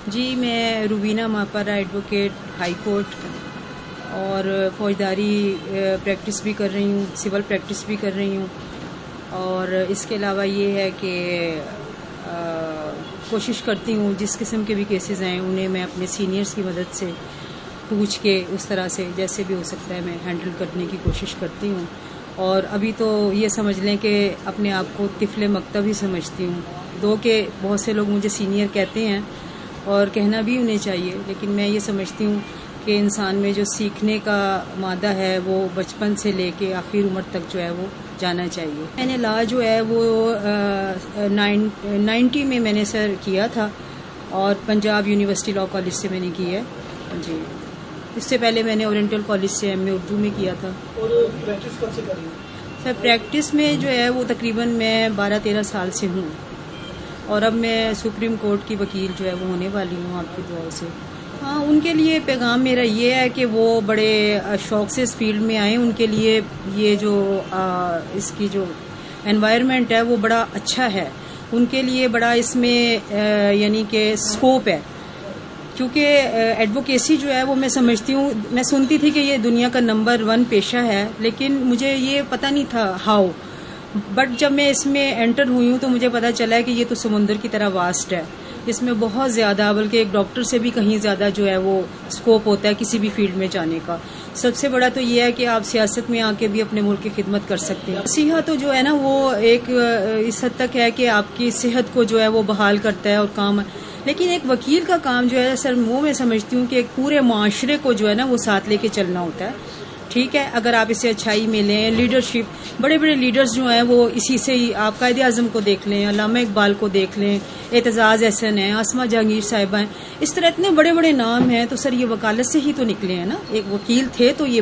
جی میں Rubina ماپارا advocate high court اور فوجداری practice بھی کر رہی ہوں، سول پریکٹس بھی کر رہی ہوں، اور اس کے علاوہ یہ ہے کہ کوشش کرتی ہوں جس قسم کے بھی کیسز ہیں انہیں میں اپنے سینئرز کی مدد سے پوچھ کے اس طرح سے جیسے بھی ہو سکتا ہے میں ہینڈل کرنے کی کوشش کرتی ہوں۔ اور ابھی تو یہ سمجھ لیں کہ اپنے آپ کو طفل مکتب ہی سمجھتی ہوں، دو کہ بہت سے لوگ مجھے سینئر کہتے ہیں اور کہنا بھی انہیں چاہیے، لیکن میں یہ سمجھتی ہوں کہ انسان میں جو سیکھنے کا مادہ ہے وہ بچپن سے لے کے آخر عمر تک جو ہے وہ جانا چاہیے۔ میں نے لا جو ہے وہ 90 میں نے سر کیا تھا، اور پنجاب یونیورسٹی لا کالج سے میں نے کی ہے جی۔ اس سے پہلے میں نے اورینٹل کالج سے ایم اے اردو میں کیا تھا۔ اور پریکٹس کب سے کر رہی ہیں؟ سر پریکٹس میں جو ہے وہ تقریباً میں 12-13 سال سے ہوں، اور اب میں سپریم کورٹ کی وکیل جو ہے وہ ہونے والی ہوں آپ کی دعاؤں سے۔ ہاں، ان کے لیے پیغام میرا یہ ہے کہ وہ بڑے شوق سے اس فیلڈ میں آئیں۔ ان کے لیے یہ جو اس کی جو انوائرمنٹ ہے وہ بڑا اچھا ہے، ان کے لیے بڑا اس میں یعنی کہ اسکوپ ہے، کیونکہ ایڈوکیسی جو ہے وہ میں سمجھتی ہوں، میں سنتی تھی کہ یہ دنیا کا نمبر 1 پیشہ ہے، لیکن مجھے یہ پتہ نہیں تھا ہاؤ، بٹ جب میں اس میں انٹر ہوئی ہوں تو مجھے پتہ چلا ہے کہ یہ تو سمندر کی طرح واسٹ ہے، اس میں بہت زیادہ، بلکہ ایک ڈاکٹر سے بھی کہیں زیادہ جو ہے وہ اسکوپ ہوتا ہے کسی بھی فیلڈ میں جانے کا۔ سب سے بڑا تو یہ ہے کہ آپ سیاست میں آ کے بھی اپنے ملک کی خدمت کر سکتے ہیں۔ صحت تو جو ہے نا وہ ایک اس حد تک ہے کہ آپ کی صحت کو جو ہے وہ بحال کرتا ہے اور کام، لیکن ایک وکیل کا کام جو ہے سر وہ میں سمجھتی ہوں کہ ایک پورے معاشرے کو جو ہے نا وہ ساتھ لے کے چلنا ہوتا ہے۔ ٹھیک ہے، اگر آپ اسے اچھائی میں لیں، لیڈرشپ، بڑے بڑے لیڈرز جو ہیں وہ اسی سے ہی، آپ قائد اعظم کو دیکھ لیں، علامہ اقبال کو دیکھ لیں، اعتزاز احسن ہیں، آسمہ جہانگیر صاحبہ ہیں، اس طرح اتنے بڑے بڑے نام ہیں، تو سر یہ وکالت سے ہی تو نکلے ہیں نا، ایک وکیل تھے تو یہ